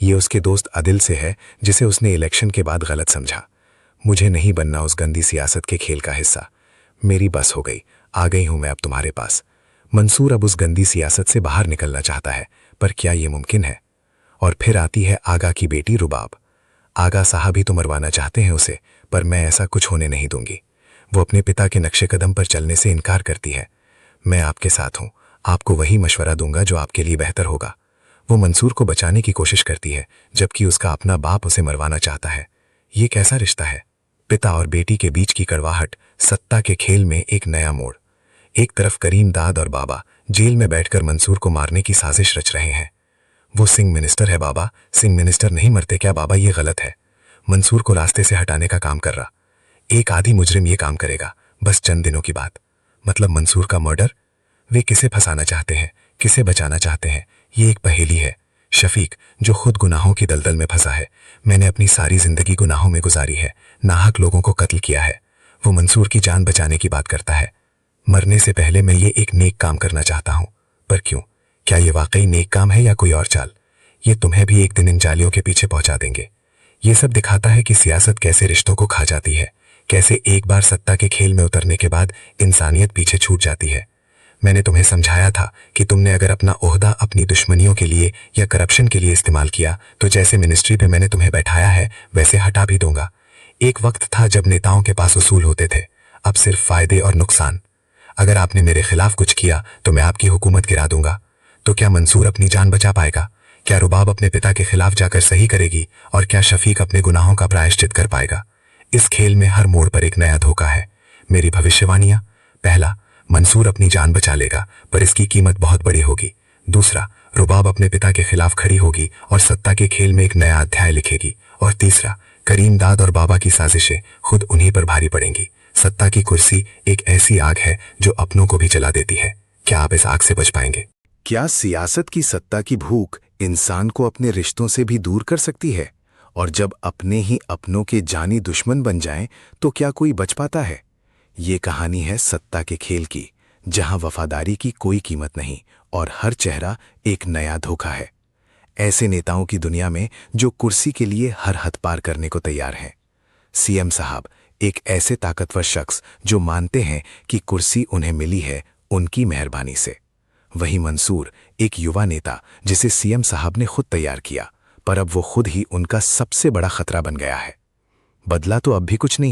ये उसके दोस्त अदिल से है, जिसे उसने इलेक्शन के बाद गलत समझा। मुझे नहीं बनना उस गंदी सियासत के खेल का हिस्सा। मेरी बस हो गई, आ गई हूं मैं अब तुम्हारे पास। मंसूर अब उस गंदी सियासत से बाहर निकलना चाहता है, पर क्या ये मुमकिन है? और फिर आती है आगा की बेटी रुबाब। आगा साहब ही तो मरवाना चाहते हैं उसे, पर मैं ऐसा कुछ होने नहीं दूंगी। वो अपने पिता के नक्शे कदम पर चलने से इनकार करती है। मैं आपके साथ हूं, आपको वही मशवरा दूंगा जो आपके लिए बेहतर होगा। वो मंसूर को बचाने की कोशिश करती है, जबकि उसका अपना बाप उसे मरवाना चाहता है। ये कैसा रिश्ता है? पिता और बेटी के बीच की कड़वाहट, सत्ता के खेल में एक नया मोड़। एक तरफ करीम दाद और बाबा जेल में बैठकर मंसूर को मारने की साजिश रच रहे हैं। वो सिंह मिनिस्टर है बाबा, सिंह मिनिस्टर नहीं मरते क्या बाबा? ये गलत है। मंसूर को रास्ते से हटाने का काम कर रहा एक आधी मुजरिम ये काम करेगा, बस चंद दिनों की बात। मतलब मंसूर का मर्डर? वे किसे फंसाना चाहते हैं, किसे बचाना चाहते हैं? ये एक पहेली है। शफीक, जो खुद गुनाहों की दलदल में फंसा है। मैंने अपनी सारी जिंदगी गुनाहों में गुजारी है, नाहक लोगों को कत्ल किया है। वो मंसूर की जान बचाने की बात करता है। मरने से पहले मैं ये एक नेक काम करना चाहता हूं। पर क्यों? क्या ये वाकई नेक काम है या कोई और चाल? ये तुम्हें भी एक दिन इन जालियों के पीछे पहुंचा देंगे। ये सब दिखाता है कि सियासत कैसे रिश्तों को खा जाती है, कैसे एक बार सत्ता के खेल में उतरने के बाद इंसानियत पीछे छूट जाती है। मैंने तुम्हें समझाया था कि तुमने अगर अपना ओहदा अपनी दुश्मनियों के लिए या करप्शन के लिए इस्तेमाल किया तो जैसे मिनिस्ट्री पे मैंने तुम्हें बैठाया है वैसे हटा भी दूंगा। एक वक्त था जब नेताओं के पास उसूल होते थे, अब सिर्फ फायदे और नुकसान। अगर आपने मेरे खिलाफ कुछ किया तो मैं आपकी हुकूमत गिरा दूंगा। तो क्या मंसूर अपनी जान बचा पाएगा? क्या रुबाब अपने पिता के खिलाफ जाकर सही करेगी और क्या शफीक अपने गुनाहों का प्रायश्चित कर पाएगा? इस खेल में हर मोड़ पर एक नया धोखा है। मेरी भविष्यवाणियां: पहला, मंसूर अपनी जान बचा लेगा पर इसकी कीमत बहुत बड़ी होगी। दूसरा, रुबाब अपने पिता के खिलाफ खड़ी होगी और सत्ता के खेल में एक नया अध्याय लिखेगी। और तीसरा, करीम दाद और बाबा की साजिशें खुद उन्हीं पर भारी पड़ेंगी। सत्ता की कुर्सी एक ऐसी आग है जो अपनों को भी जला देती है। क्या आप इस आग से बच पाएंगे? क्या सियासत की सत्ता की भूख इंसान को अपने रिश्तों से भी दूर कर सकती है? और जब अपने ही अपनों के जानी दुश्मन बन जाएं, तो क्या कोई बच पाता है? ये कहानी है सत्ता के खेल की, जहां वफादारी की कोई कीमत नहीं और हर चेहरा एक नया धोखा है। ऐसे नेताओं की दुनिया में जो कुर्सी के लिए हर हद पार करने को तैयार हैं। सीएम साहब एक ऐसे ताकतवर शख्स जो मानते हैं कि कुर्सी उन्हें मिली है उनकी मेहरबानी से। वहीं मंसूर एक युवा नेता जिसे सीएम साहब ने खुद तैयार किया, पर अब वो खुद ही उनका सबसे बड़ा खतरा बन गया है। बदला तो अब भी कुछ नहीं